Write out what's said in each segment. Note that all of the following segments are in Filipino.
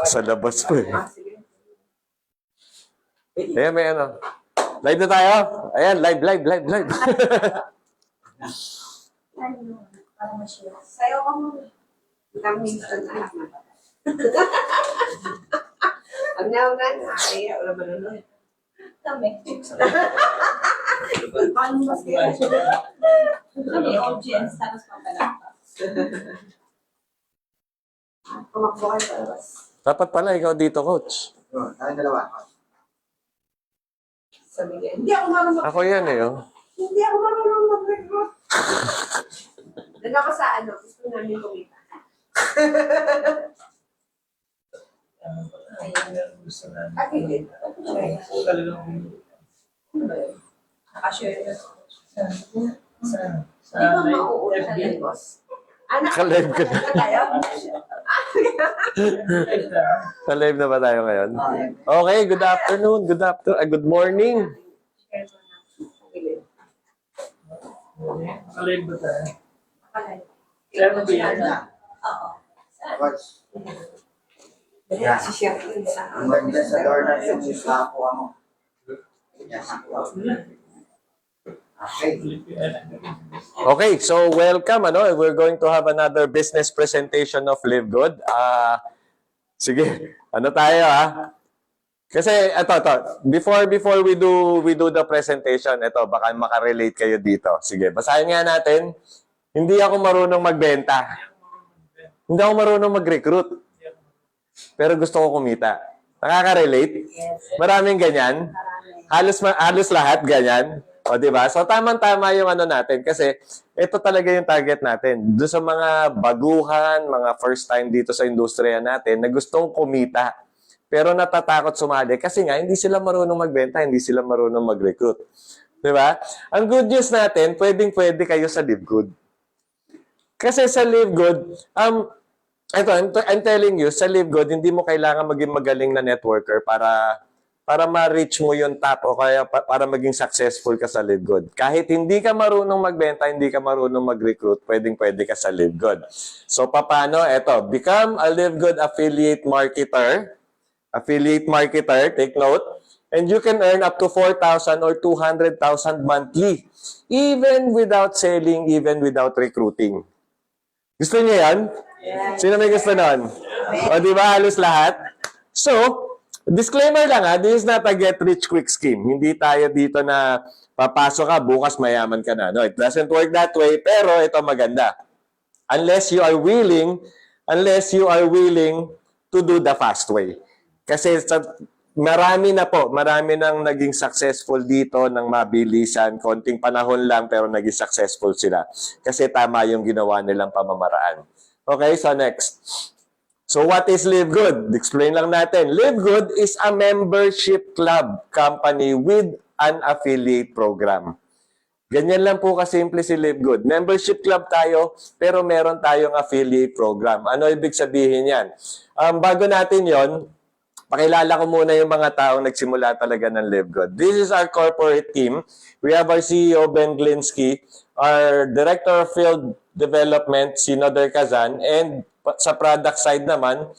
Sa labas po eh. Ayan, may ano. Live na tayo. Ayan, live. Sayo ka mo. Minsan na lang. Ang naunan, ay, wala ba nun? Kami. Paano mas kaya? Kami, audience, tapos pampalapa. Pumakbo kayo sa labas. Dapat pala, ikaw dito, coach. Tayong dalawa. Sabi niya, hindi ako marunong. Ako yan eh, oh. Hindi ako marunong mag-recruit. Doon ako sa ano, gusto namin kumita. At hindi. Nakashare na. Hindi ba mauuna sa Lagos? Naka-live ka na. Tayo? Sa live na ba tayo ngayon? Okay, good afternoon, good morning. Naka-live ba tayo? Kaya ba yan? Oo. Coach, Kasi siya rin sa... ang ganda sa door na yung sisako mo. Yes. Okay. Okay, so welcome. We're going to have another business presentation of Live Good. Sige, ano tayo Kasi ito. Before we do the presentation, ito baka makarelate kayo dito. Sige, basahin nga natin. Hindi ako marunong magbenta. Hindi ako marunong mag-recruit. Pero gusto ko kumita. Nakaka-relate? Maraming ganyan. Halos lahat ganyan. O, diba? So, tama-tama yung ano natin. Kasi, ito talaga yung target natin. Doon sa mga baguhan, mga first time dito sa industriya natin, na gustong kumita. Pero natatakot sumali. Kasi nga, hindi sila marunong magbenta, hindi sila marunong mag-recruit. Diba? Ang good news natin, pwedeng-pwede kayo sa Live Good. Kasi sa Live Good, I'm telling you, sa Live Good, hindi mo kailangan maging magaling na networker para ma-reach mo yung top o kaya para maging successful ka sa Live Good. Kahit hindi ka marunong magbenta, hindi ka marunong mag-recruit, pwedeng-pwede ka sa Live Good. So, paano? Eto, become a Live Good affiliate marketer. Affiliate marketer, take note. And you can earn up to 4,000 or 200,000 monthly. Even without selling, even without recruiting. Gusto niyo yan? Sino may gusto nun? O, di ba? Halos lahat. So, disclaimer lang this is not a get rich quick scheme. Hindi tayo dito na papasok ka, bukas mayaman ka na. No, it doesn't work that way, pero ito maganda. Unless you are willing to do the fast way. Kasi marami nang naging successful dito ng mabilisan, konting panahon lang pero naging successful sila. Kasi tama yung ginawa nilang pamamaraan. Okay, so next. So what is Live Good? Explain lang natin. Live Good is a membership club company with an affiliate program. Ganyan lang po kasimple si Live Good. Membership club tayo, pero meron tayong affiliate program. Ano ibig sabihin yan? Bago natin yon, pakilala ko muna yung mga taong nagsimula talaga ng Live Good. This is our corporate team. We have our CEO, Ben Glinsky, our Director of Field Development, si Noder Kazan, and sa product side naman,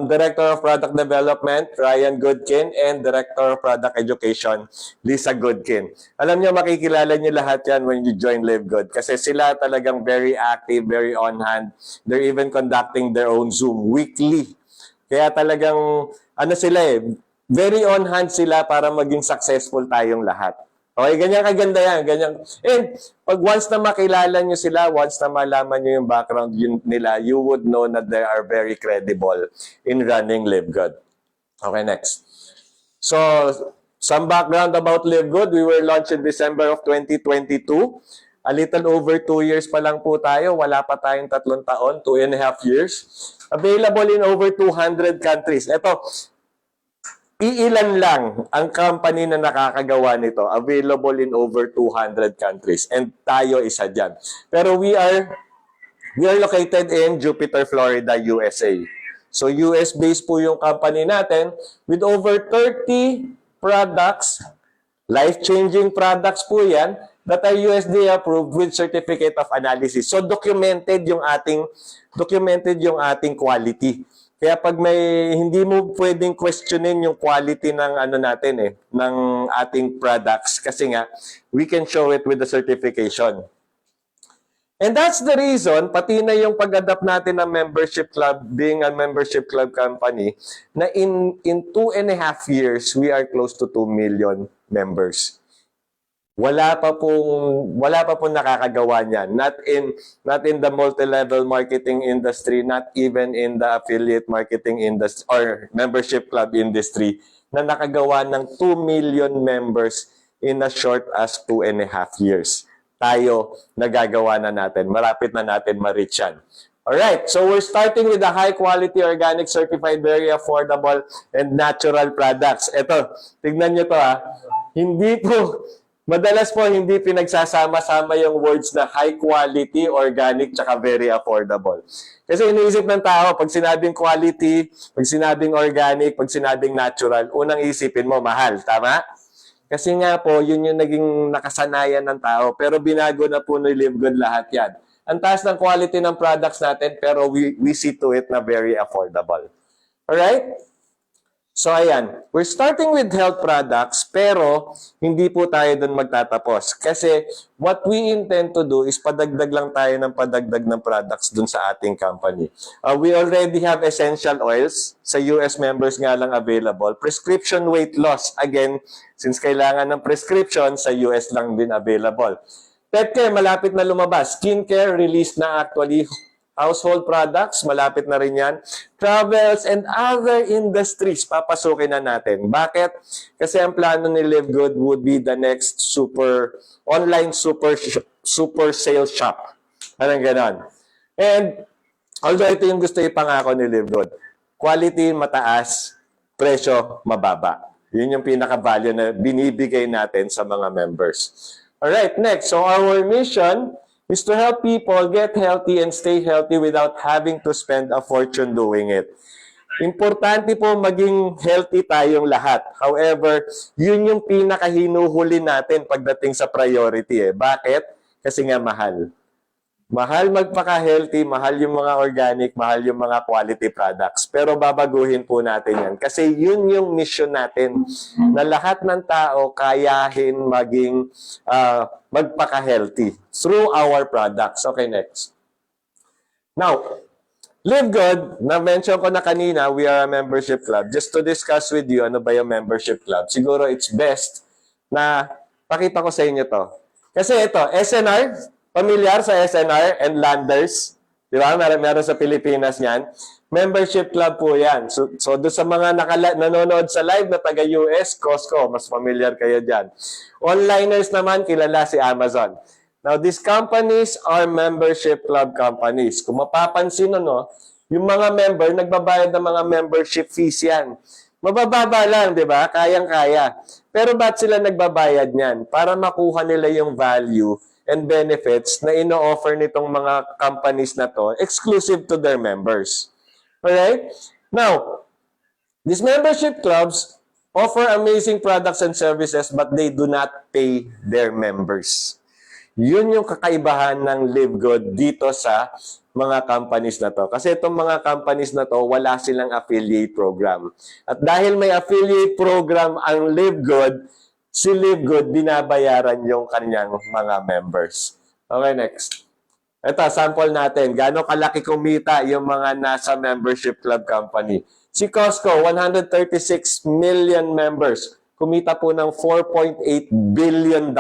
Director of Product Development, Ryan Goodkin, and Director of Product Education, Lisa Goodkin. Alam niyo, makikilala niyo lahat yan when you join Live Good kasi sila talagang very active, very on hand. They're even conducting their own Zoom weekly. Kaya talagang, very on hand sila para maging successful tayong lahat. Okay, ganyan kaganda yan. Ganyan. And pag once na makilala nyo sila, once na malaman nyo yung background nila, you would know that they are very credible in running Live Good. Okay, next. So, some background about Live Good. We were launched in December of 2022. A little over 2 years pa lang po tayo. Wala pa tayong 3 taon, 2.5 years. Available in over 200 countries. Ito, iilan lang ang company na nakakagawa nito. Available in over 200 countries. And tayo isa dyan. Pero we are located in Jupiter, Florida, USA. So US-based po yung company natin with over 30 products, life-changing products po yan, that are USDA approved with certificate of analysis. So documented yung ating quality. Kaya pag may hindi mo pwedeng questionin yung quality ng ano natin ng ating products kasi nga we can show it with the certification. And that's the reason, pati na yung pag-adapt natin ng membership club, being a membership club company, na in 2.5 years, we are close to 2 million members. Wala pa pong nakakagawa niyan. Not in the multi-level marketing industry, not even in the affiliate marketing industry or membership club industry na nakagawa ng 2 million members in as short as 2.5 years. Tayo, nagagawa na natin. Marapit na natin ma-reach yan. Alright, so we're starting with the high-quality, organic, certified, very affordable, and natural products. Ito, tignan nyo to Hindi po, madalas po hindi pinagsasama-sama yung words na high-quality, organic, tsaka very affordable. Kasi iniisip ng tao, pag sinabing quality, pag sinabing organic, pag sinabing natural, unang isipin mo, mahal. Tama? Kasi nga po, yun yung naging nakasanayan ng tao. Pero binago na po ni Live Good lahat yan. Ang taas ng quality ng products natin, pero we see to it na very affordable. Alright? So ayan, we're starting with health products, pero hindi po tayo dun magtatapos. Kasi what we intend to do is padagdag lang tayo ng padagdag ng products dun sa ating company. We already have essential oils. Sa US members nga lang available. Prescription weight loss. Again, since kailangan ng prescription, sa US lang din available. Pet care, malapit na lumabas. Skincare, release na actually. Household products, malapit na rin yan. Travels and other industries, papasukin na natin. Bakit? Kasi ang plano ni Live Good would be the next online super sales shop. Parang ganon. And although ito yung gusto ipangako ni Live Good, quality mataas, presyo mababa. Yun yung pinaka-value na binibigay natin sa mga members. Alright, next. So our mission is to help people get healthy and stay healthy without having to spend a fortune doing it. Importante po maging healthy tayong lahat. However, yun yung pinakahinuhuli natin pagdating sa priority. Bakit? Kasi nga mahal. Mahal magpaka-healthy, mahal yung mga organic, mahal yung mga quality products. Pero babaguhin po natin yan. Kasi yun yung mission natin, na lahat ng tao kayahin maging magpaka-healthy through our products. Okay, next. Now, Live Good, na-mention ko na kanina, we are a membership club. Just to discuss with you, ano ba yung membership club? Siguro it's best na pakita ko sa inyo to. Kasi ito, SNR, familiar sa SNR and Landers? Di ba? Meron sa Pilipinas yan. Membership club po yan. So doon sa mga nanonood sa live na taga-US, Costco, mas familiar kayo dyan. Onliners naman, kilala si Amazon. Now, these companies are membership club companies. Kung mapapansin yung mga member, nagbabayad ng mga membership fees yan. Mabababa lang, di ba? Kayang-kaya. Pero ba't sila nagbabayad niyan? Para makuha nila yung value and benefits na ino-offer nitong mga companies na to exclusive to their members. Alright? Now, these membership clubs offer amazing products and services but they do not pay their members. Yun yung kakaibahan ng Live Good dito sa mga companies na to. Kasi itong mga companies na to, wala silang affiliate program. At dahil may affiliate program ang Live Good, si Live Good, binabayaran yung kanyang mga members. Okay, next. Ito, sample natin. Gaano kalaki kumita yung mga nasa membership club company. Si Costco, 136 million members. Kumita po ng $4.8 billion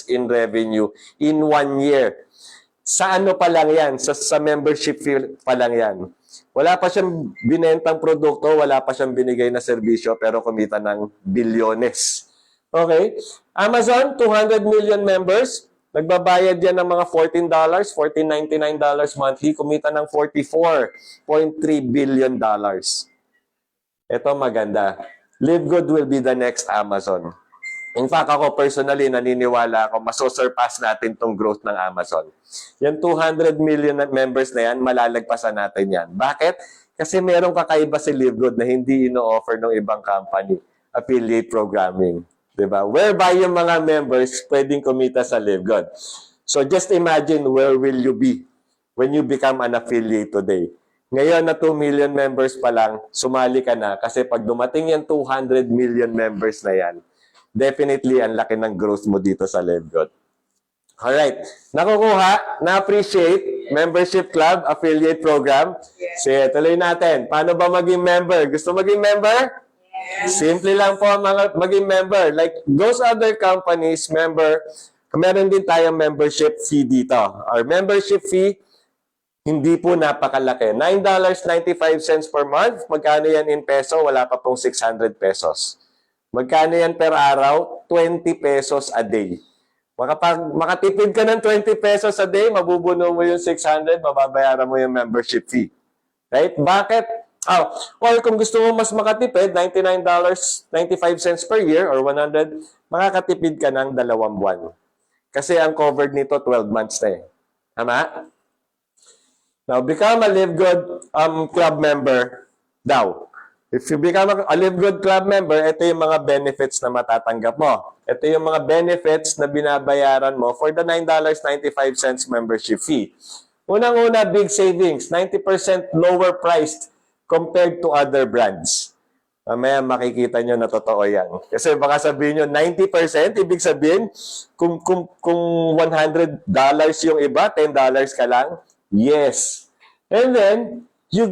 in revenue in 1 year. Sa ano pa lang yan? Sa membership fee pa lang yan. Wala pa siyang binentang produkto, wala pa siyang binigay na serbisyo, pero kumita ng bilyones. Okay? Amazon, 200 million members. Nagbabayad yan ng mga $14, $14.99 monthly. Kumita ng $44.3 billion. Ito maganda. Live Good will be the next Amazon. In fact, ako personally, naniniwala ako, masosurpass natin tong growth ng Amazon. Yan 200 million members na yan, malalagpasan natin yan. Bakit? Kasi merong kakaiba si Live Good na hindi ino-offer ng ibang company. Affiliate programming. Diba? Whereby yung mga members pwedeng kumita sa Live Good. So just imagine where will you be when you become an affiliate today. Ngayon na 2 million members pa lang, sumali ka na. Kasi pag dumating yung 200 million members na yan, definitely ang laki ng growth mo dito sa LiveGood. Alright. Nakukuha, na-appreciate, membership club, affiliate program. Sige, tuloy natin. Paano ba maging member? Gusto maging member? Simple lang po maging member. Like those other companies, member, meron din tayong membership fee dito. Our membership fee, hindi po napakalaki. $9.95 per month. Magkano yan in peso? Wala pa pong 600 pesos. Magkano yan per araw? 20 pesos a day. Makatipid ka ng 20 pesos a day, mabubuno mo yung 600, mababayaran mo yung membership fee. Right? Bakit? Or kung gusto mo mas makatipid, $99.95 per year or 100, makakatipid ka ng 2 buwan. Kasi ang covered nito 12 months na eh. Tama? Now, become a LiveGood club member daw. If you become a LiveGood club member, ito yung mga benefits na matatanggap mo. Ito yung mga benefits na binabayaran mo for the $9.95 membership fee. Unang-una, big savings. 90% lower priced compared to other brands. Mamaya makikita nyo na totoo yan. Kasi baka sabihin nyo, 90%, ibig sabihin, kung $100 yung iba, $10 ka lang, yes. And then, you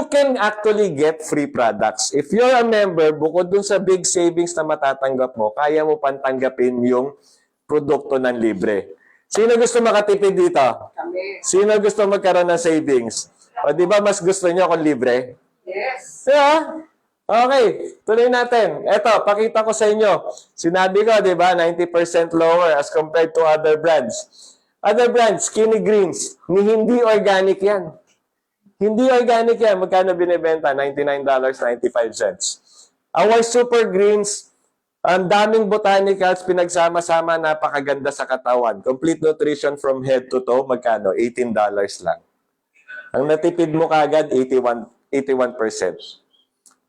can actually get free products. If you're a member, bukod dun sa big savings na matatanggap mo, kaya mo pantanggapin yung produkto ng libre. Sino gusto makatipid dito? Kami. Sino gusto magkaroon ng savings? O di ba mas gusto nyo kung libre? Yes. Yeah. Okay, tuloy natin. Eto, pakita ko sa inyo. Sinabi ko, di ba, 90% lower as compared to other brands. Other brands, Skinny Greens, hindi organic yan. Hindi organic yan. Magkano binibenta? $99.95. Our Super Greens, ang daming botanicals, pinagsama-sama, napakaganda sa katawan. Complete nutrition from head to toe, magkano? $18 lang. Ang natipid mo kagad, 81%.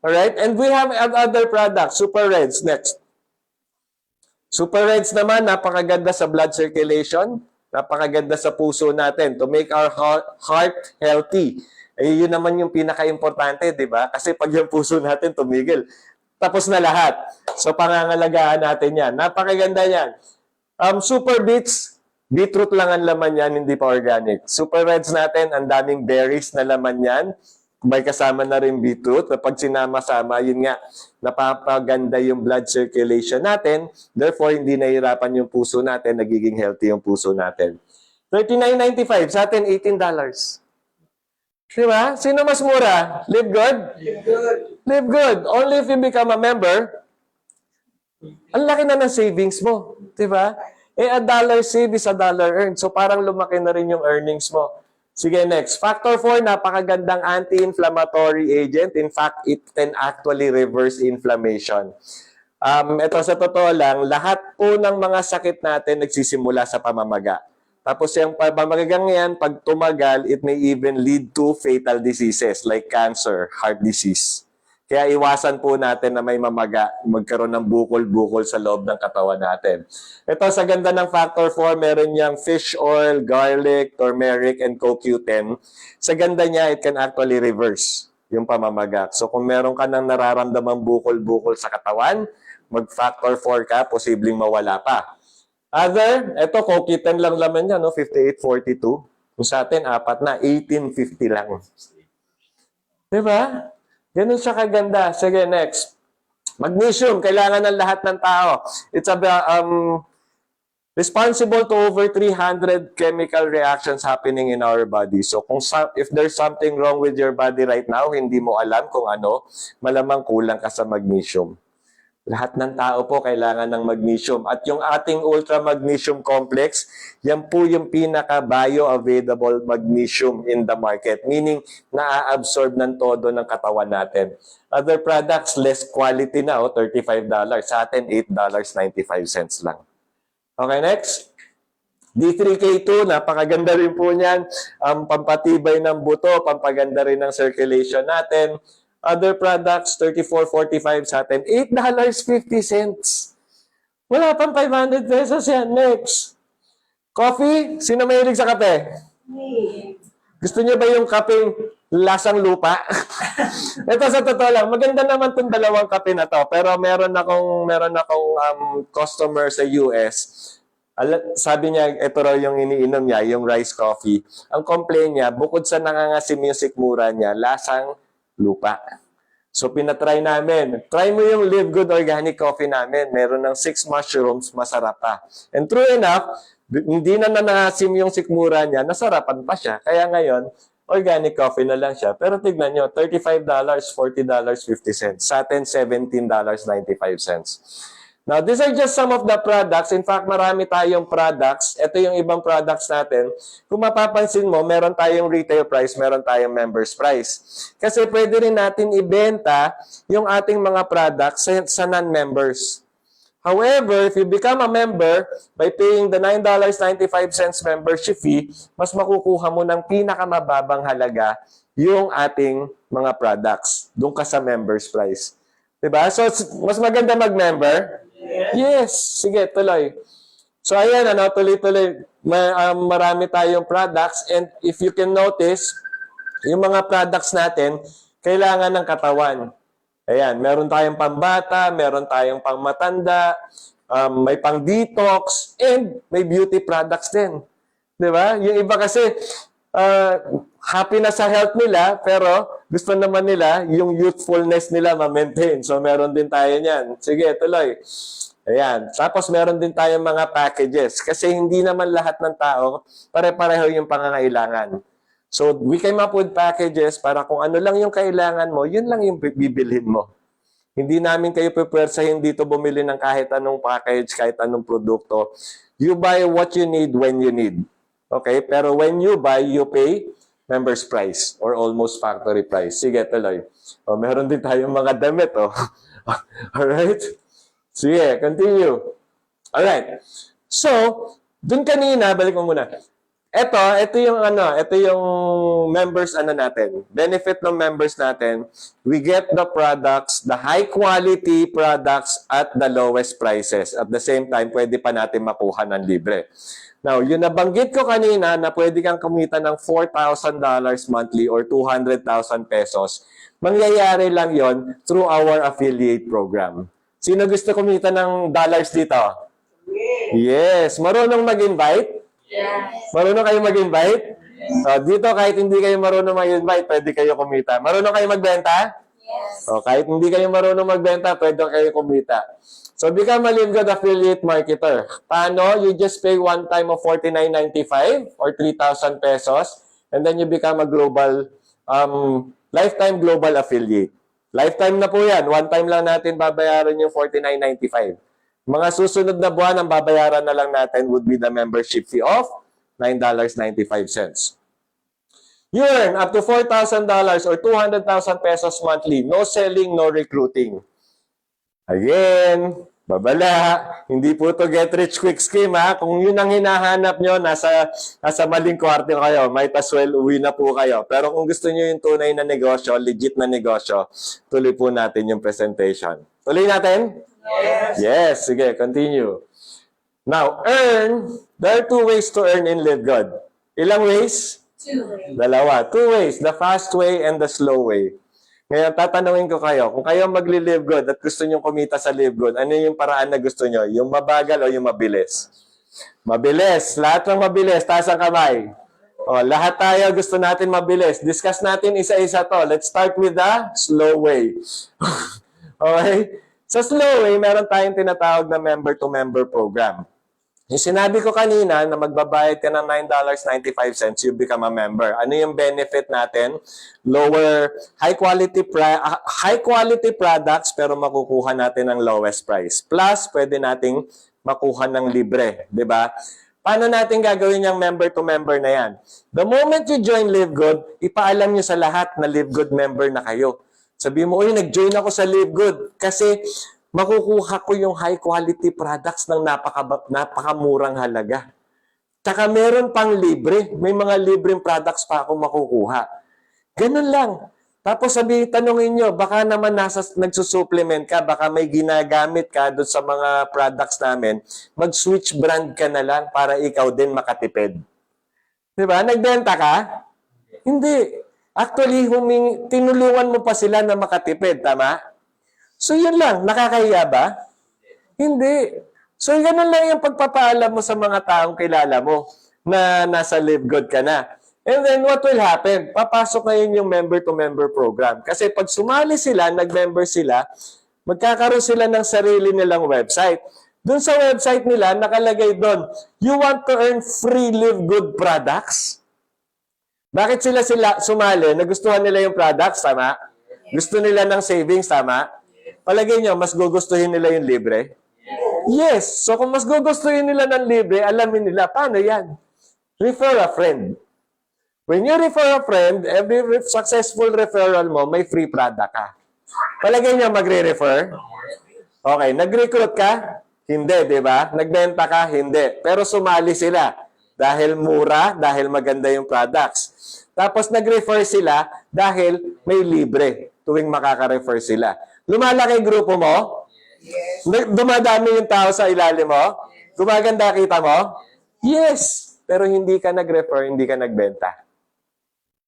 Alright? And we have other products. Super Reds, next. Super Reds naman, napakaganda sa blood circulation. Napakaganda sa puso natin to make our heart healthy. Eh, yun naman yung pinaka-importante, di ba? Kasi pag yung puso natin tumigil, tapos na lahat. So, pangangalagaan natin yan. Napakaganda yan. Super Beets, beetroot lang ang laman yan, hindi pa organic. Super Reds natin, ang daming berries na laman yan. May kasama na rin beetroot. Kapag sinama-sama, yun nga, napapaganda yung blood circulation natin. Therefore, hindi nahihirapan yung puso natin, nagiging healthy yung puso natin. $39.95, sa atin $18. Diba? Sino mas mura? Live Good? Live Good. Only if you become a member, ang laki na ng savings mo. Diba? Eh, $1 save is $1 earned. So, parang lumaki na rin yung earnings mo. Sige, next. Factor 4, napakagandang anti-inflammatory agent. In fact, it can actually reverse inflammation. Ito sa totoo lang, lahat po ng mga sakit natin nagsisimula sa pamamaga. Tapos yung pamamagang yan, pag tumagal, it may even lead to fatal diseases like cancer, heart disease. Kaya iwasan po natin na may mamaga, magkaroon ng bukol-bukol sa loob ng katawan natin. Ito, sa ganda ng Factor 4, meron niyang fish oil, garlic, turmeric, and CoQ10. Sa ganda niya, it can actually reverse yung pamamaga. So kung meron ka nang nararamdamang bukol-bukol sa katawan, mag-Factor 4 ka, posibleng mawala pa. Other, ito, CoQ10 lang laman niya, no? 5842. Kung sa atin, 4 na, 1850 lang. Diba? Ganun siya kaganda. Sige, next. Magnesium, kailangan ng lahat ng tao. It's responsible to over 300 chemical reactions happening in our body. So, if there's something wrong with your body right now, hindi mo alam kung ano, malamang kulang ka sa magnesium. Lahat ng tao po kailangan ng magnesium. At yung ating Ultra Magnesium Complex, yan po yung pinaka-bioavailable magnesium in the market. Meaning, na-absorb ng todo ng katawan natin. Other products, less quality na, $35. Sa atin, $8.95 lang. Okay, next. D3K2, napakaganda rin po niyan. Pampatibay ng buto, pampaganda rin ng circulation natin. Other products, $34.45 sa atin. $8.50. Wala pang 500 pesos yan. Next. Coffee? Sino mahilig sa kape? Gusto niyo ba yung kapeng lasang lupa? Ito sa totoo lang, maganda naman tong dalawang kape na to, pero meron akong customer sa US. Sabi niya, ito raw yung iniinom niya, yung rice coffee. Ang complaint niya, bukod sa nangangasim yung sikmura niya, lasang lupa. So, pinatry namin. Try mo yung Live Good Organic Coffee namin. Meron ng 6 mushrooms, masarap pa. And true enough, hindi na nanangasim yung sikmura niya, nasarapan pa siya. Kaya ngayon, organic coffee na lang siya. Pero tignan nyo, $35, $40.50. Sa atin, $17.95. Now, these are just some of the products. In fact, marami tayong products. Ito yung ibang products natin. Kung mapapansin mo, meron tayong retail price, meron tayong members price. Kasi pwede rin natin ibenta yung ating mga products sa non-members. However, if you become a member, by paying the $9.95 membership fee, mas makukuha mo ng pinakamababang halaga yung ating mga products. Doon ka sa members price. Diba? So, mas maganda mag-member? Yes. Sige, tuloy. So, ayan, tuloy-tuloy. Marami tayong products. And if you can notice, yung mga products natin, kailangan ng katawan. Ayan, meron tayong pambata, meron tayong pangmatanda, may pang-detox, and may beauty products din. Di ba? Yung iba kasi, happy na sa health nila, pero gusto naman nila yung youthfulness nila ma-maintain. So, meron din tayo niyan. Sige, tuloy. Ayan. Tapos, meron din tayong mga packages. Kasi hindi naman lahat ng tao pare-pareho yung pangangailangan. So, we came up with packages para kung ano lang yung kailangan mo, yun lang yung bibilhin mo. Hindi namin kayo pupwersahin dito bumili ng kahit anong package, kahit anong produkto. You buy what you need when you need. Okay? Pero when you buy, you pay member's price or almost factory price. Sige, tuloy. O, meron din tayong mga damit. Oh. Alright? Sige, continue. Alright. So, dun kanina, balik mo muna. Ito yung members natin. Benefit ng members natin, we get the products, the high quality products at the lowest prices. At the same time, pwede pa natin makuha ng libre. Now, yung nabanggit ko kanina na pwede kang kumita ng $4,000 monthly or 200,000 pesos, mangyayari lang yon through our affiliate program. Sino gusto kumita ng dollars dito? Yes. Marunong mag-invite? Yes. Marunong kayo mag-invite? Yes. Dito, kahit hindi kayo marunong mag-invite, pwede kayo kumita. Marunong kayo magbenta? Yes. Kahit hindi kayo marunong magbenta, pwede kayo kumita. So, become a Live Good affiliate marketer. Paano? You just pay one time of $49.95 or 3,000 pesos, and then you become a global, lifetime global affiliate. Lifetime na po yan. One time lang natin babayaran yung $49.95. Mga susunod na buwan, ang babayaran na lang natin would be the membership fee of $9.95. You earn up to $4,000 or 200,000 pesos monthly. No selling, no recruiting. Again, babala. Hindi po to get rich quick scheme, ha. Kung yun ang hinahanap nyo, nasa maling kwarto kayo. Might as well uwi na po kayo. Pero kung gusto nyo yung tunay na negosyo, legit na negosyo, tuloy po natin yung presentation. Tuloy natin? Yes. Yes. Sige, continue. Now, earn. There are 2 ways to earn in Live Good. Ilang ways? 2. Dalawa. 2 ways. The fast way and the slow way. Ngayon, tatanungin ko kayo, kung kayo magli-Live Good at gusto nyo kumita sa Live Good, ano yung paraan na gusto nyo? Yung mabagal o yung mabilis? Mabilis. Lahat ng mabilis. Taas ang kamay. Lahat tayo gusto natin mabilis. Discuss natin isa-isa to. Let's start with the slow way. Okay? Sa slow way, meron tayong tinatawag na member-to-member program. Yung sinabi ko kanina na magbabayad ka ng $9.95, you become a member. Ano yung benefit natin? Lower, high quality products pero makukuha natin ang lowest price. Plus, pwede nating makuha ng libre. Diba? Paano natin gagawin yung member-to-member na yan? The moment you join Live Good, ipaalam nyo sa lahat na Live Good member na kayo. Sabi mo, uy, nag-join ako sa Live Good kasi makukuha ko yung high quality products ng napakamurang halaga. Tsaka meron pang libre. May mga libreng products pa ako makukuha. Ganun lang. Tapos tanungin nyo, baka naman nagsusupplement ka, baka may ginagamit ka doon sa mga products namin, mag-switch brand ka na lang para ikaw din makatipid. Diba? Nagbenta ka? Hindi. Actually, tinulungan mo pa sila na makatipid, tama? So yun lang, nakakahiya ba? Hindi. So ganun lang yung pagpapaalam mo sa mga taong kilala mo na nasa Live Good ka na. And then what will happen? Papasok ngayon yung member-to-member program. Kasi pag sumali sila, nag-member sila, magkakaroon sila ng sarili nilang website. Doon sa website nila, nakalagay doon, you want to earn free Live Good products? Bakit sila sumali? Nagustuhan nila yung products, tama? Gusto nila ng savings, tama? Palagay nyo, mas gugustuhin nila yung libre? Yes. So kung mas gugustuhin nila ng libre, alamin nila, paano yan? Refer a friend. When you refer a friend, every successful referral mo, may free product ka. Palagay nyo, magre-refer? Okay. Nag-recruit ka? Hindi, di ba? Nagbenta ka? Hindi. Pero sumali sila. Dahil mura, dahil maganda yung products. Tapos nag-refer sila dahil may libre tuwing makaka-refer sila. Lumalaki yung grupo mo? Yes. Dumadami yung tao sa ilalim mo? Gumaganda kita mo? Yes! Pero hindi ka nag-refer, hindi ka nagbenta.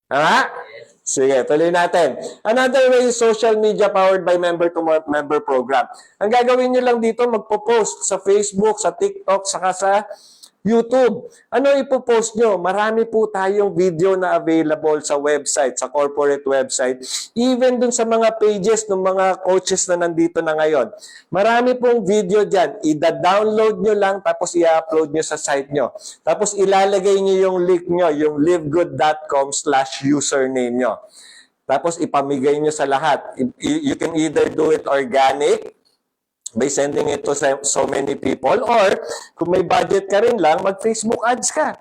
Tama? Sige, tuloy natin. Another way is social media powered by member-to-member program. Ang gagawin nyo lang dito, magpo-post sa Facebook, sa TikTok, saka sa YouTube. Ano ipopost nyo? Marami po tayong video na available sa website, sa corporate website, even dun sa mga pages ng mga coaches na nandito na ngayon. Marami pong video dyan. Ida-download nyo lang, tapos i-upload nyo sa site nyo. Tapos ilalagay nyo yung link nyo, yung livegood.com/username nyo. Tapos ipamigay nyo sa lahat. You can either do it organic, by sending it to so many people, or kung may budget ka rin lang, mag-Facebook ads ka.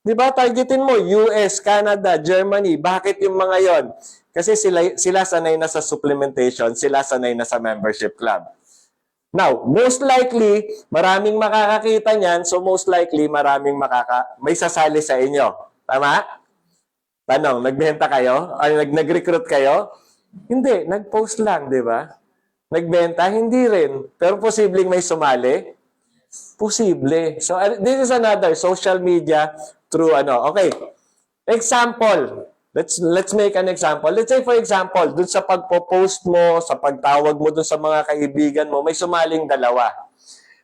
Di ba? Targetin mo, US, Canada, Germany. Bakit yung mga yon? Kasi sila sanay na sa supplementation, sila sanay na sa membership club. Now, most likely, maraming makakakita niyan, so most likely, may sasali sa inyo. Tama? Tanong, nagbenta kayo? Ay, nag-recruit kayo? Hindi, nag-post lang, di ba? Nagbenta? Hindi rin. Pero posibleng may sumali? Posible. So, this is another social media through Okay. Example. Let's make an example. Let's say, for example, dun sa pagpo-post mo, sa pagtawag mo dun sa mga kaibigan mo, may sumaling dalawa.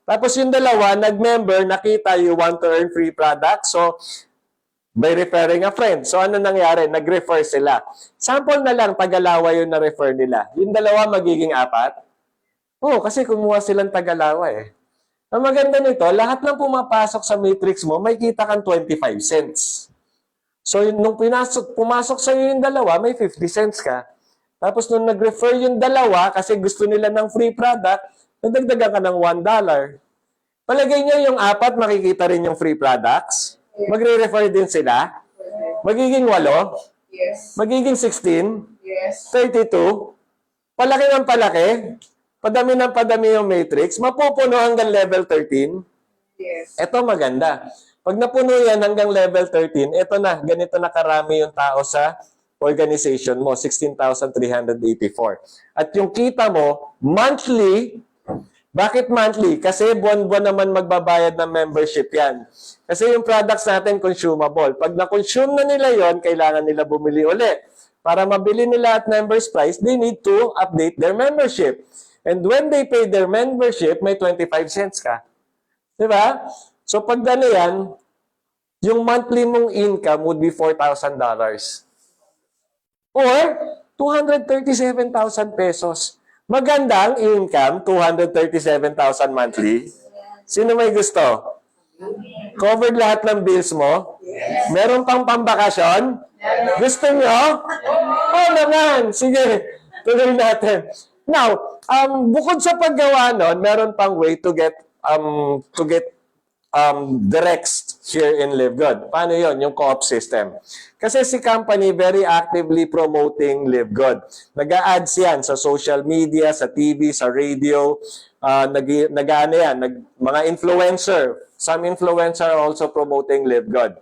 Tapos yung dalawa, nag-member, nakita you want to earn free products. So, by referring a friend. So, ano nangyari? Nag-refer sila. Sample na lang, Tagalawa yung na-refer nila. Yung dalawa magiging 4? Oo, kasi kumuha silang Tagalawa eh. Ang maganda nito, lahat ng pumapasok sa matrix mo, may kita kang 25 cents. So, nung pumasok sa iyo yung dalawa, may 50 cents ka. Tapos, nung nag-refer yung dalawa, kasi gusto nila ng free product, nadagdagan ka ng $1. Palagay nyo yung 4, makikita rin yung free products. Magre-refer din sila. Magiging 8. Yes. Magiging 16. Yes. 32. Palaki ng palaki. Padami ng padami yung matrix. Mapupuno hanggang level 13. Yes. Ito maganda. Pag napuno yan hanggang level 13, ito na, ganito na karami yung tao sa organization mo, 16,384. At yung kita mo, monthly. Bakit monthly? Kasi buwan-buwan naman magbabayad ng membership yan. Kasi yung products natin consumable. Pag na-consume na nila yon, kailangan nila bumili uli. Para mabili nila at members price, they need to update their membership. And when they pay their membership, may 25 cents ka. Diba? So pag gano yan, yung monthly mong income would be $4,000. Or 237,000 pesos. Magandang income, 237,000 monthly. Sino may gusto? Covered lahat ng bills mo? Meron pang pambakasyon? Gusto nyo? Oo naman. Sige, tuloy natin. Now, bukod sa paggawa nun, meron pang way to get directs here in Live Good. Paano yon? Yung co-op system. Kasi si company very actively promoting Live Good. Nag-a-ads yan sa social media, sa TV, sa radio. Mga influencer. Some influencer are also promoting Live Good.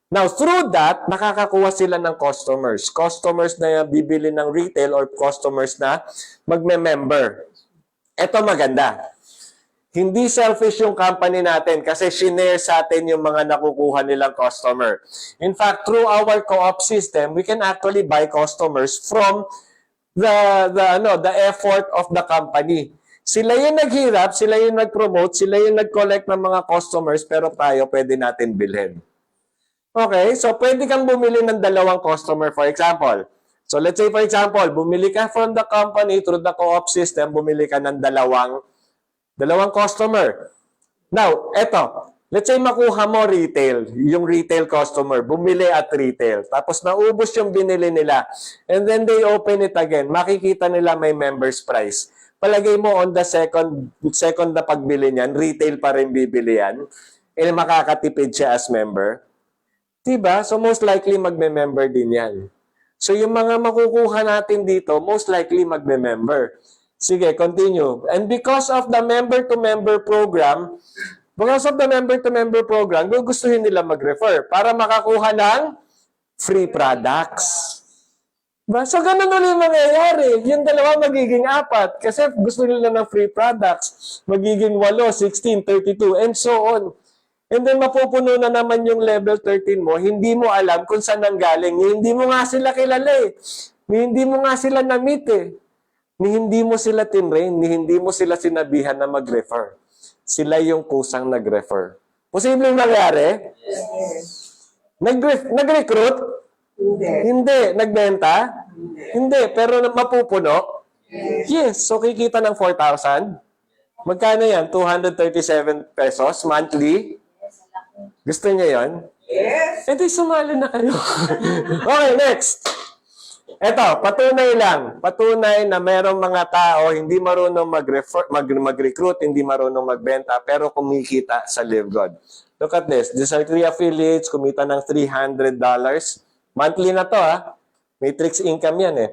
Now, through that, nakakakuha sila ng customers. Customers na bibili ng retail or customers na magme-member. Ito maganda. Hindi selfish yung company natin kasi shinare sa atin yung mga nakukuha nilang customer. In fact, through our co-op system, we can actually buy customers from the effort of the company. Sila yung naghirap, sila yung nag-promote, sila yung nag-collect ng mga customers, pero tayo pwede natin bilhin. Okay, so pwede kang bumili ng dalawang customer, for example. So let's say, for example, bumili ka from the company through the co-op system, bumili ka ng dalawang customer. Now, eto, let's say makuha mo retail, yung retail customer, bumili at retail. Tapos naubos yung binili nila. And then they open it again. Makikita nila may member's price. Palagay mo on the second na pagbili niyan, retail pa rin bibili yan. Eh, makakatipid siya as member. Diba? So most likely magme-member din yan. So yung mga makukuha natin dito, most likely magme-member. Sige, continue. And because of the member-to-member program, gugustuhin nila mag-refer para makakuha ng free products. Diba? So, ganun ulit mangyayari. Yung dalawa magiging 4 kasi gusto nila ng free products. Magiging 8, 16, 32, and so on. And then, mapupuno na naman yung level 13 mo. Hindi mo alam kung saan nanggaling. Hindi mo nga sila kilala eh. Hindi mo nga sila na-meet eh. Ni hindi mo sila tinrain, ni hindi mo sila sinabihan na mag-refer. Sila yung kusang nag-refer. Posibleng nangyari? Yes. Nag-recruit? Hindi. Hindi. Nagbenta? Hindi. Pero mapupuno? Yes. So, kikita ng 4,000? Magkano yan? 237 pesos monthly? Gusto niya yon? Yes. Eh, di sumali na kayo. Okay, next. Eto, patunay lang. Patunay na merong mga tao hindi marunong mag-recruit, hindi marunong magbenta, pero kumikita sa Live God. Look at this. These are 3 affiliates, kumita ng $300. Monthly na to, ha? Matrix income yan, eh.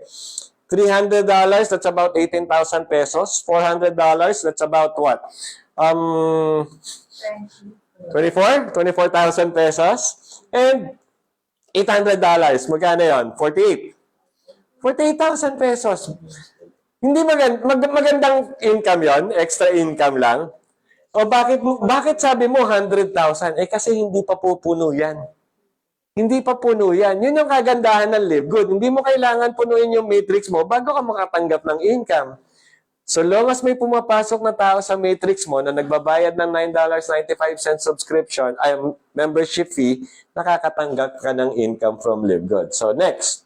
$300, that's about 18,000 pesos. $400, that's about what? 24,000 pesos. And $800, magkano yun? 48,000 pesos. Hindi magandang income yon, extra income lang. O bakit sabi mo 100,000? Eh kasi hindi pa pupuno yan. Hindi pa puno yan. Yun yung kagandahan ng Live Good. Hindi mo kailangan punuin yung matrix mo bago ka makatanggap ng income. So long as may pumapasok na tao sa matrix mo na nagbabayad ng $9.95 subscription, membership fee, nakakatanggap ka ng income from Live Good. So next.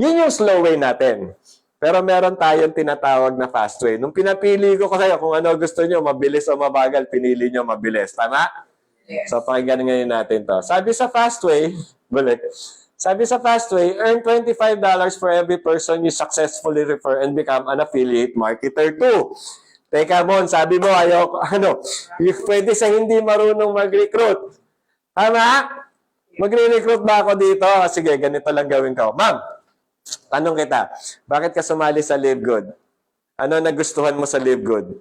Yun yung slow way natin. Pero meron tayong tinatawag na fast way. Nung pinapili ko kayo kung ano gusto nyo, mabilis o mabagal, pinili nyo mabilis. Tama? Yes. So, pakinggan ngayon natin to. Sabi sa fast way, earn $25 for every person you successfully refer and become an affiliate marketer too. Teka, Mon, sabi mo, pwede sa hindi marunong mag-recruit. Tama? Magre-recruit ba ako dito? Sige, ganito lang gawin ko. Ma'am, tanong kita, bakit ka sumali sa Live Good? Ano nagustuhan mo sa Live Good?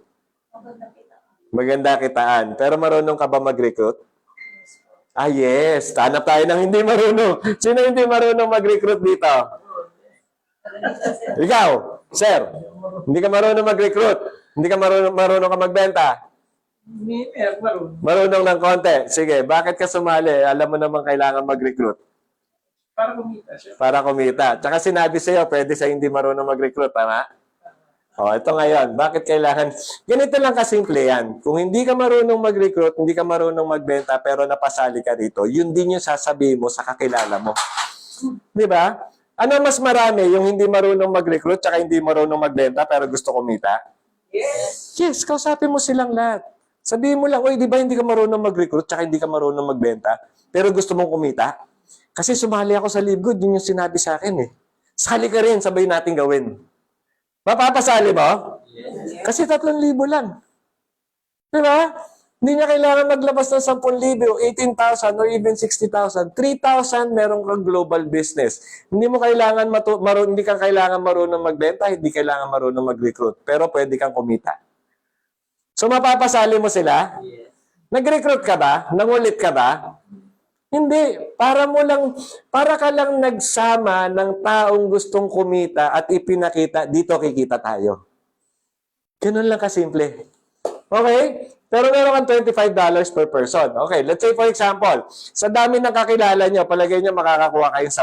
Maganda kitaan. Pero marunong ka ba mag-recruit? Ah, yes. Hanap tayo ng hindi marunong. Sino hindi marunong mag-recruit dito? Ikaw, sir. Hindi ka marunong mag-recruit. Hindi ka marunong ka magbenta. Marunong ng konti. Sige, bakit ka sumali? Alam mo naman kailangan mag-recruit. Para kumita siya. Para kumita. Tsaka sinabi sa'yo, pwede sa hindi marunong mag-recruit, tama? O, ito ngayon. Bakit kailangan? Ganito lang kasimple yan. Kung hindi ka marunong mag-recruit, hindi ka marunong magbenta, pero napasali ka rito, yun din yung sasabihin mo sa kakilala mo. Di ba? Ano mas marami? Yung hindi marunong mag-recruit, tsaka hindi marunong magbenta, pero gusto kumita? Yes. Yes, kausapin mo silang lahat. Sabihin mo lang, oy, di ba hindi ka marunong mag-recruit, tsaka hindi ka marunong magbenta, pero gusto mong kumita? Kasi sumali ako sa Live Good, yun yung sinabi sa akin eh. Sali ka rin, sabay natin gawin. Mapapasali mo? Yes. Kasi 3,000 lang. Di ba? Hindi niya kailangan maglabas ng 10,000, 18,000, or even 60,000. 3,000 meron kang global business. Hindi mo kailangan hindi ka kailangan marunong magbenta, hindi kailangan marunong mag-recruit. Pero pwede kang kumita. So mapapasali mo sila? Yes. Nag-recruit ka ba? Nangulit ka ba? Hindi. Para ka lang nagsama ng taong gustong kumita at ipinakita, dito kikita tayo. Ganun lang kasimple. Okay? Pero meron kang $25 per person. Okay, let's say for example, sa dami ng kakilala nyo, palagay nyo makakakuha kayong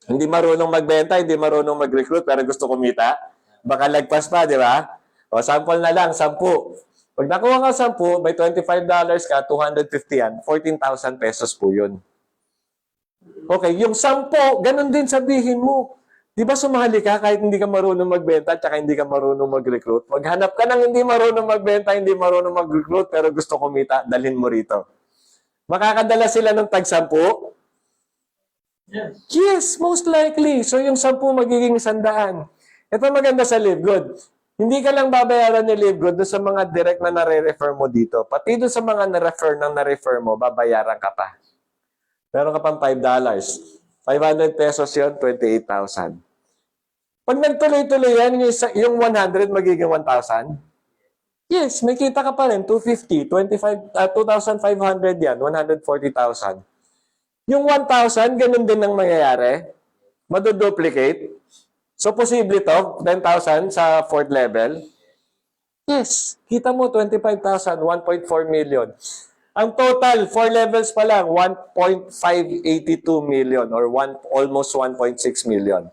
10. Hindi marunong magbenta, hindi marunong mag-recruit, pero gusto kumita. Baka lagpas pa, di ba? O, sample na lang, 10. Pag nakuha ka 10, may $25 ka, 250 yan, 14,000 pesos po yun. Okay, yung 10, ganun din sabihin mo. Di ba sumali ka kahit hindi ka marunong magbenta at saka hindi ka marunong mag-recruit? Maghanap ka ng hindi marunong magbenta, hindi marunong mag-recruit, pero gusto kumita, dalhin mo rito. Makakadala sila ng tag-10? Yes, most likely. So yung 10 magiging 100. Ito maganda sa LiveGood. Hindi ka lang babayaran ni LiveGood doon sa mga direct na nare-refer mo dito. Pati doon sa mga na-refer mo, babayaran ka pa. Meron ka pang $5. 500 pesos yun, 28,000. Pag nagtuloy-tuloy yan, yung 100 magiging 1,000? Yes, may kita ka pa rin. 250, 2,500 yan, 140,000. Yung 1,000, ganun din ang mangyayari. Madoduplicate. So, posible to, 10,000 sa 4th level. Yes, kita mo, 25,000, 1.4 million. Ang total, 4 levels pa lang, 1.582 million or almost 1.6 million.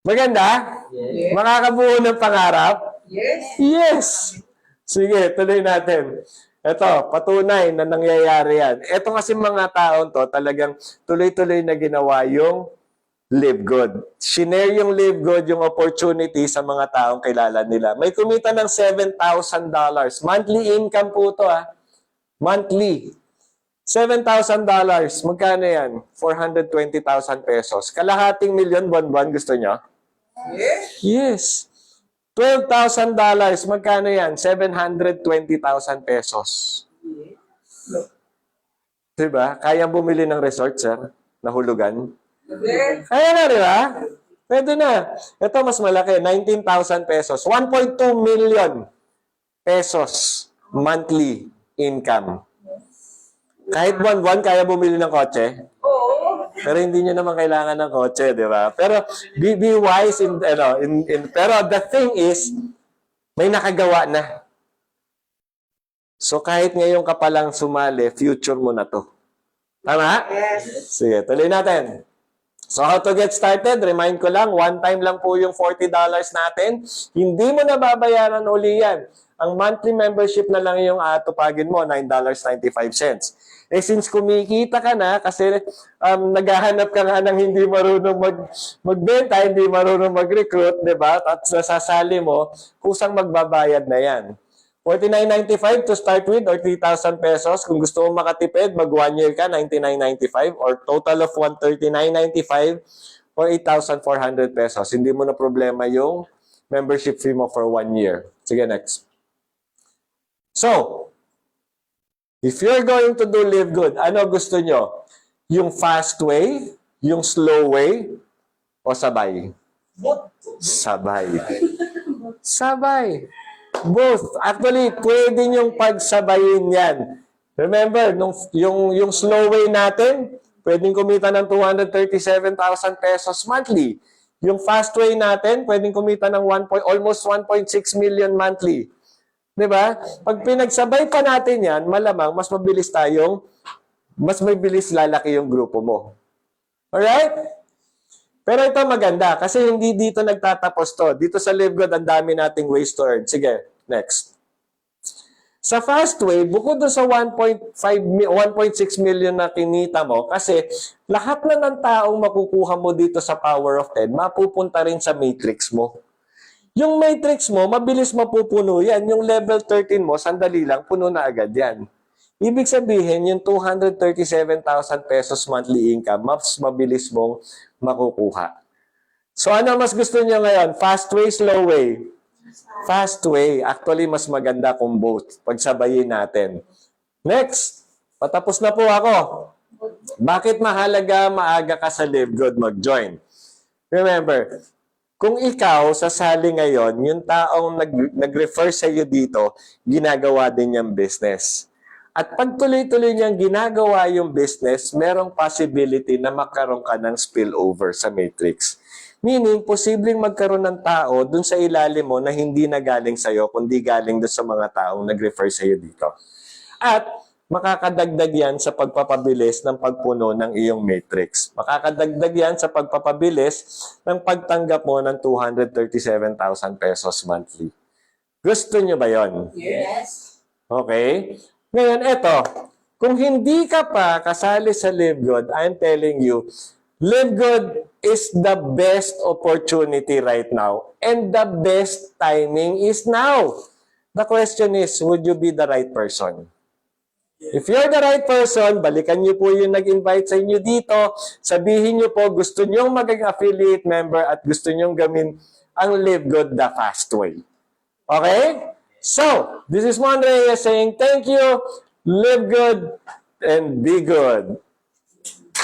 Maganda? Yes. Makakabuo ng pangarap? Yes. Yes! Sige, tuloy natin. Ito, patunay na nangyayari yan. Ito kasi mga taon to, talagang tuloy-tuloy na ginawa yung Live Good. Shinare yung Live Good, yung opportunity sa mga taong kilala nila. May kumita ng $7,000. Monthly income po to, monthly. $7,000. Magkano yan? 420,000 pesos. Kalahating milyon buwan-buwan, gusto nyo? Yes. Yes. $12,000. Magkano yan? 720,000 pesos. Diba? Kaya bumili ng resort, sir? Nahulugan? Yes. Kaya na, di ba? Pwede na. Ito mas malaki, 19,000 pesos. 1.2 million pesos monthly income. Kahit buwan-buwan, kaya bumili ng kotse. Oo. Pero hindi nyo naman kailangan ng kotse, di ba? Pero be wise pero the thing is, may nakagawa na. So kahit ngayon ka palang sumali, future mo na to. Tama? Yes. Sige, tuloy natin. So how to get started? Remind ko lang, one time lang po yung $40 natin. Hindi mo na babayaran uli yan. Ang monthly membership na lang yung atupagin mo, $9.95. Eh since kumikita ka na, kasi naghahanap ka nga ng hindi marunong magbenta, hindi marunong mag-recruit, di ba? At sasali mo, kusang magbabayad na yan. $49.95 to start with or 3,000 pesos. Kung gusto mo makatipid, mag 1 year ka, $99.95 or total of $139.95 or 8,400 pesos. Hindi mo na problema yung membership fee mo for 1 year. Sige, next. So, if you're going to do Live Good, ano gusto nyo? Yung fast way, yung slow way, o sabay? Sabay. Sabay. Both. Actually, pwede nyong pagsabayin yan. Remember, yung slow way natin, pwedeng kumita ng 237,000 pesos monthly. Yung fast way natin, pwedeng kumita ng almost 1.6 million monthly. Diba? Pag pinagsabay pa natin yan, malamang mas mabilis lalaki yung grupo mo. Alright? Pero ito maganda kasi hindi dito nagtatapos to. Dito sa LiveGood, ang dami nating ways to earn. Sige, next. Sa Fastway, bukod doon sa 1.6 million na kinita mo, kasi lahat na ng taong makukuha mo dito sa Power of 10, mapupunta rin sa matrix mo. Yung matrix mo, mabilis mapupuno yan. Yung level 13 mo, sandali lang, puno na agad yan. Ibig sabihin, yung 237,000 pesos monthly income, mas mabilis mong makukuha. So ano mas gusto niyo ngayon? Fast way, slow way? Fast way. Actually, mas maganda kung both. Pagsabayin natin. Next. Patapos na po ako. Bakit mahalaga maaga ka sa LiveGood mag-join? Remember, kung ikaw sasali ngayon, yung taong nag-refer sa iyo dito, ginagawa din niyang business. At pag tuloy-tuloy niyang ginagawa yung business, merong possibility na makaroon ka ng spillover sa matrix. Meaning, posibleng magkaroon ng tao dun sa ilalim mo na hindi na galing sa'yo, kundi galing dun sa mga taong nag-refer sa'yo dito. At makakadagdag yan sa pagpapabilis ng pagpuno ng iyong matrix. Makakadagdag yan sa pagpapabilis ng pagtanggap mo ng 237,000 pesos monthly. Gusto nyo ba yon? Yes. Okay? Ngayon, eto. Kung hindi ka pa kasali sa Live Good, I'm telling you, Live Good is the best opportunity right now. And the best timing is now. The question is, would you be the right person? If you're the right person, balikan niyo po yung nag-invite sa inyo dito. Sabihin niyo po, gusto niyong maging affiliate member at gusto niyong gamin ang Live Good the fast way. Okay? So, this is Juan Reyes saying thank you, live good, and be good.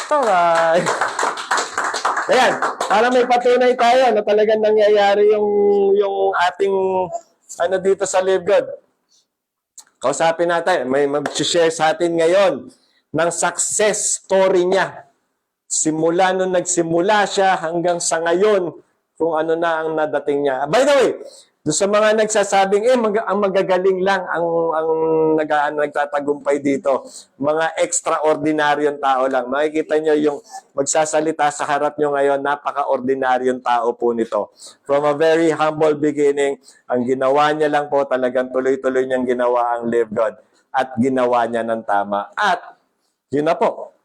Alright. Ayan, para may patunay tayo na talagang nangyayari yung ating ano dito sa Live Good. Kausapin natin, may mag-share sa atin ngayon ng success story niya. Simula nung nagsimula siya hanggang sa ngayon, kung ano na ang nadating niya. By the way, doon sa mga nagsasabing, ang magagaling lang ang nagtatagumpay dito. Mga extraordinaryong tao lang. Makikita nyo yung magsasalita sa harap nyo ngayon, napaka-ordinaryong tao po nito. From a very humble beginning, ang ginawa niya lang po talagang tuloy-tuloy niyang ginawa ang Live God. At ginawa niya ng tama. At yun na po.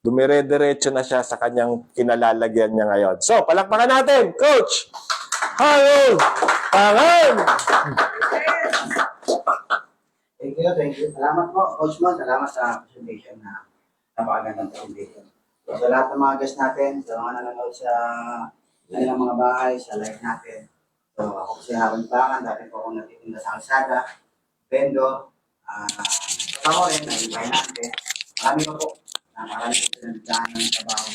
Dumire-diretso na siya sa kanyang kinalalagyan niya ngayon. So, palakpakan natin, Coach Harold Pangan! Thank you. Salamat po, Coach Mon. Salamat sa presentation na napakagandang presentation. So, sa lahat ng mga guests natin, sa mga nanonood sa kanilang mga bahay, sa live natin. So, ako si Harold Pangan. Dati po akong natitinda sa kalsada, vendor, trabaho rin, nag-ibay natin. Marami pa po. Marami po pinagdaan ng trabaho.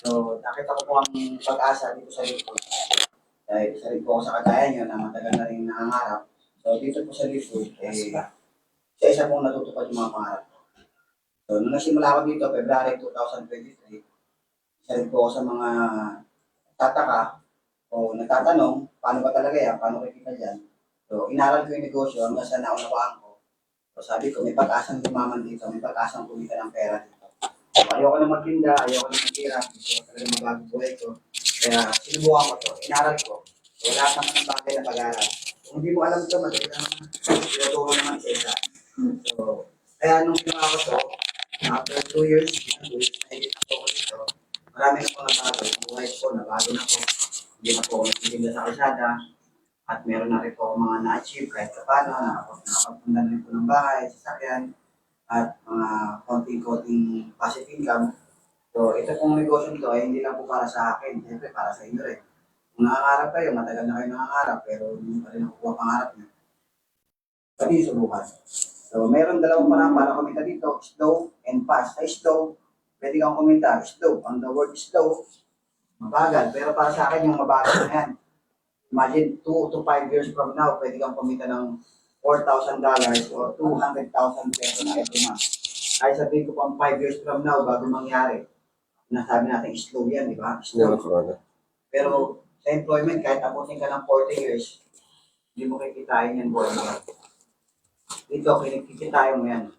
So, nakita ko po ang pag-asa dito sa likod. Dahil isa rin po ako sa kagaya nyo na matagal na rin nangangarap. So, dito po sa Live, isa pong natutupad yung mga pangarap ko. So, nung nagsimula ako dito, February 2023, isa rin po ako sa mga tataka o nagtatanong, paano ba talaga yan? Paano kikita dyan? So, inaral ko yung negosyo hanggang sa naunawaan ko. So, sabi ko, may pag-asang lumaman dito, may pag-asang kumita ng pera dito. So, ayoko na magtinda, ayoko na maghirap, gusto ko talaga magbago buhay ko. Kaya sinubukan ko to, inaral ko. So, lahat naman ng bagay na pag-aaral. Kung hindi mo alam ito, madali naman. Tinuturo naman sa isa. So, kaya nung ginawa ko to, after 2 years, nakikita ko dito, marami na po nabago. Yung buhay ko, nabago na po. Hindi na po ako nagtitinda sa kalsada. At meron na rin po ako mga na-achieve kahit paano, nakapagpundan rin po ng bahay, sasakyan, at mga konting-konting passive income. So, ito pong negosyo nito ay hindi lang po para sa akin, siyempre para sa inyo rin. Kung nangangarap kayo, matagal na kayo nangangarap, pero hindi pa rin nakukuha pangarap niyo. Pwede subukan. So, mayroon dalawang parang para kumita dito, slow and fast. Ay, slow, pwede kang kumita, slow. On the word slow, mabagal. Pero para sa akin, yung mabagal na yan. Imagine, 2 to 5 years from now, pwede kang kumita ng $4,000 or 200,000 pesos every month. Ay sabihin ko pang 5 years from now, bago mangyari. Nasabi natin, slow yan, di ba? Slow. Pero sa employment, kahit tapusin ka ng 40 years, hindi mo kikitain yan buhay mo. Dito, kikitain mo yan.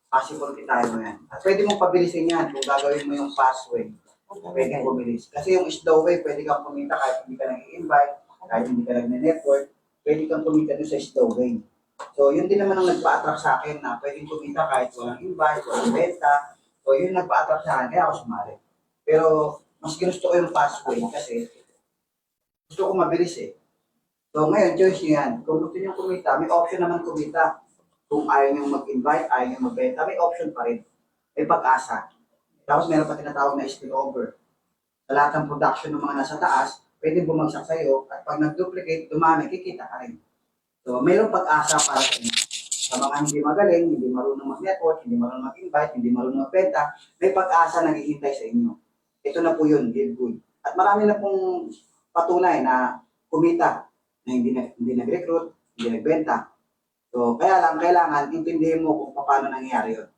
Possible kitain mo yan. At pwede mong pabilisin yan kung gagawin mo yung fast way. Pwede mong pabilis. Kasi yung slow way, pwede kang kumita kahit hindi ka nag-i-invite, kahit hindi ka nag-network, pwede kang kumita doon sa slow way. So, yun din naman ang nagpa-attract sa akin na pwedeng kumita kahit walang invite, walang benta. So, yun nagpa-attract sa akin, kaya ako sumali. Pero, mas ginusto ko yung fast way kasi gusto ko mabilis eh. So, ngayon, choice nyo yan. Kung gusto nyo kumita, may option naman kumita. Kung ayaw nyo mag-invite, ayaw nyo magbenta, may option pa rin. May pag-asa. Tapos, meron pa tinatawag na spillover. Sa lahat ng production ng mga nasa taas, pwedeng bumagsak sa'yo at pag nag-duplicate, dumami, kikita ka rin. So, mayroong pag-asa para sa inyo. Sa mga hindi magaling, hindi marunong mag-network, hindi marunong mag-invite, hindi marunong magbenta, may pag-asa naghihintay sa inyo. Ito na po yun, Live Good. At marami na pong patunay na kumita, na hindi nag-recruit, hindi nagbenta. So, kaya lang, kailangan intindihin mo kung paano nangyayari yun.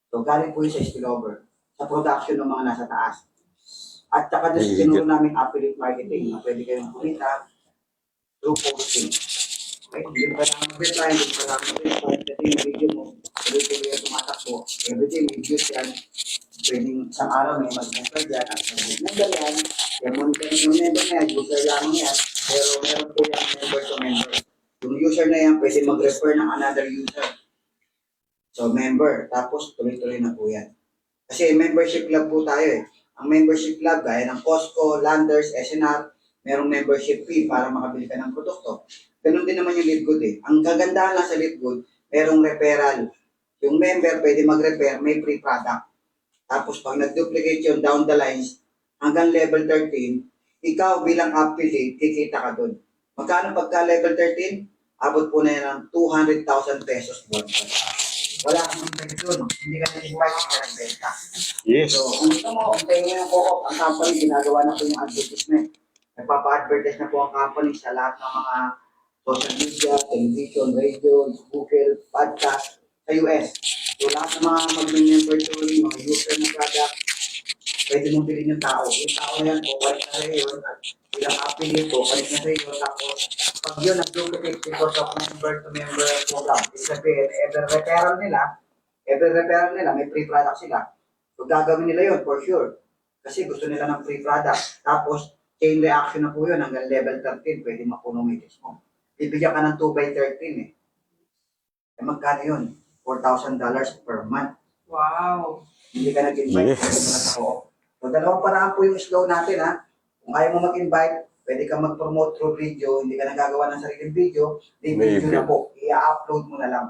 So, galing po yun sa spillover, sa production ng mga nasa taas. At saka doon Higit. tinuro namin affiliate marketing na pwede kayong kumita through posting. Okay? Hindi pa lang mag-reply, hindi pa lang mag-reply. Kasi yung video mo, tuloy-tuloy yung tumatakbo. Everyday may views yan. Pwedeng isang araw may mag-member dyan. At mag-member yan. Yung monitor yung member na yan, user lamang yan. Pero meron po yung member to member. Yung user na yan, pwede mag-refer ng another user. So, member. Tapos, tuloy-tuloy na po yan. Kasi membership club po tayo eh. Ang membership club, gaya ng Costco, Landers, SNR, merong membership fee para makabili ka ng produkto. Ganun din naman yung Livegood eh. Ang kagandahan lang sa Livegood, merong referral. Yung member pwede mag-refer, may free product. Tapos pag nag-duplicate yun down the lines, hanggang level 13, ikaw bilang affiliate, kikita ka dun. Magkano pagka level 13? Abot po na yan ng 200,000 pesos buwan. Wala kang invite dun. Hindi ka na-invite, hindi ka nagbenta. Yes. So, kung gusto mo, kung tayo mo yung co-op, ang company, ginagawa na po yung advertisement. Nagpapa-advertise na po ang company sa lahat ng mga social media, television, radio, Google, podcast, sa US. So, lahat ng mga mag-member to mga user ng product, pwede mong bilhin yung tao. Yung tao na yan, kukulit na sa iyo, at bilang affiliate, kukulit na sa iyo. Tapos, pag yun, nag-duplicate because of member-to-member program. Ibig sabihin, every referral nila, may free product sila. So, gagawin nila yun, for sure. Kasi gusto nila ng free product. Tapos, chain reaction na po yun, hanggang level 13, pwede mapuno metrics mo. Bibigyan ka ng 2 by 13 eh. Eh, magkano yun? $4,000 per month. Wow. Hindi ka nag-invite. Yes. Pwede mo na ako. So, dalawang paraan po yung slow natin ha. Kung ayaw mo mag-invite, pwede ka mag-promote through video, hindi ka nagagawa ng sariling video, di video Maybe. na po. I-upload mo na lang.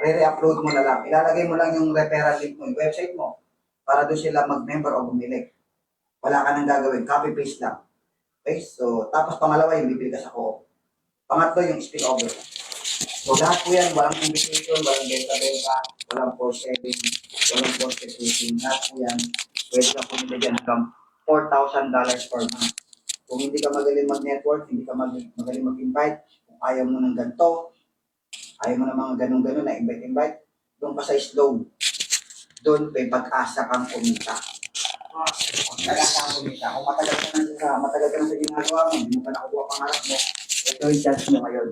Re-upload mo na lang. Ilalagay mo lang yung referral link mo, yung website mo, para doon sila mag-member o bumili. Wala ka nang gagawin. Copy-paste lang. Okay? So, tapos pangalawa yung bibili ka sa co-op. Pangatlo yung spill over. So, lahat po yan, walang invitation, walang benta-benta, walang for-selling, walang for-selling, lahat po yan, pwede ka po nilagyan hanggang $4,000 per month. Kung hindi ka magaling mag-network, hindi ka magaling mag-invite, kung ayaw mo ng ganito, ayaw mo ng mga ganun-ganun na invite-invite, doon ka sa slow. Doon may pag-asa kang kumita. Pag-asa kang kumita. Kung matagal ka na sa ginagawa mo, hindi mo ka nakukuha pangarap mo, ito yung chance mo ngayon.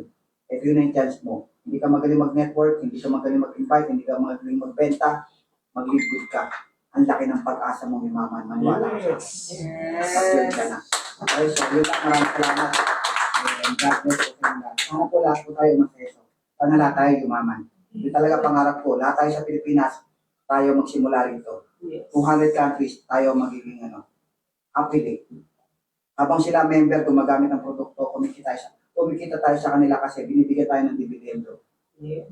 Ito yun yung chance mo. Hindi ka magaling mag-network, hindi ka magaling mag-invite, hindi ka magaling magbenta, mag-live ka. Ang laki ng pag-asa mo, Yumaman. Maniwala ka sa akin. Pag-yun ka na. Okay, so yun lang. Maraming salamat. And God bless you. Sana po lahat po tayo mag-seso. Sana lahat tayo Yumaman. Hindi talaga pangarap ko. Lahat tayo sa Pilipinas, tayo magsimula rito. 200 countries, tayo magiging affiliate. Habang sila member, gumagamit ng produkto, kumikita tayo sa kanila kasi binibigyan tayo ng dividendo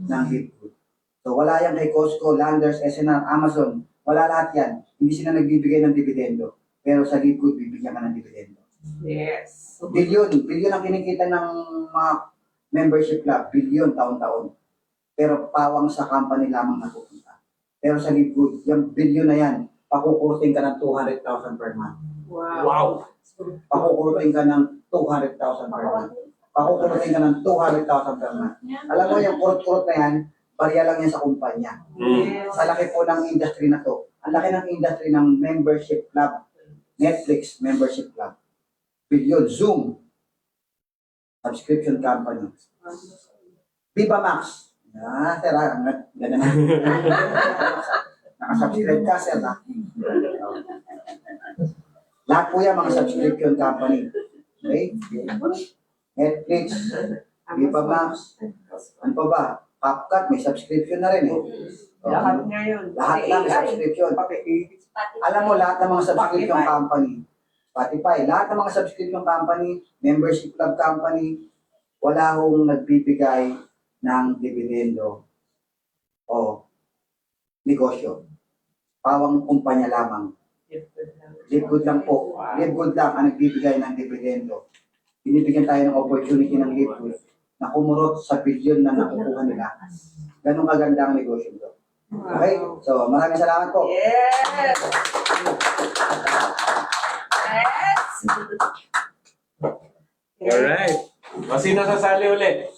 ng Livegood. So wala yan kay Costco, Landers, SNR, Amazon. Wala lahat yan. Hindi sila nagbibigay ng dividendo. Pero sa Livegood, bibigyan ka ng dividendo. Yes. Bilyon ang kinikita ng mga membership club. Bilyon taon-taon. Pero pawang sa company lamang napupunta. Pero sa Livegood, yung bilyon na yan, pakukurting ka ng 200,000 per month. Wow. Pakukurting ka ng 200,000 per month. Pakukurting ka ng 200,000 per month. Alam mo, yung kurot-kurot na yan, barya lang yan sa kumpanya. Yes. Sa laki po ng industry na to. Ang laki ng industry ng membership club. Netflix membership club. Billion. Zoom. Subscription company. Viva Max. Sir, ganda na. Nakasubscribe ka, sir, ha? Lahat po yan, mga subscription company. Okay? Netflix, Viva Max, ano pa ba? CapCut, may subscription na rin eh. Lahat ngayon. Lahat lang may subscription. Alam mo, lahat ng mga subscription company, Spotify, lahat ng mga subscription company, membership club company, wala hong nagbibigay ng dividendo o negosyo. Pawang kumpanya lamang. Livegood lang po. Livegood lang ang nagbibigay ng dividendo. Binibigyan tayo ng opportunity ng Livegood na kumurot sa bilyon na nakukuha nila. Ganun kaganda ang negosyo ito. Okay? So, maraming salamat po. Yes. Yes. Alright. O, sino sasali ulit?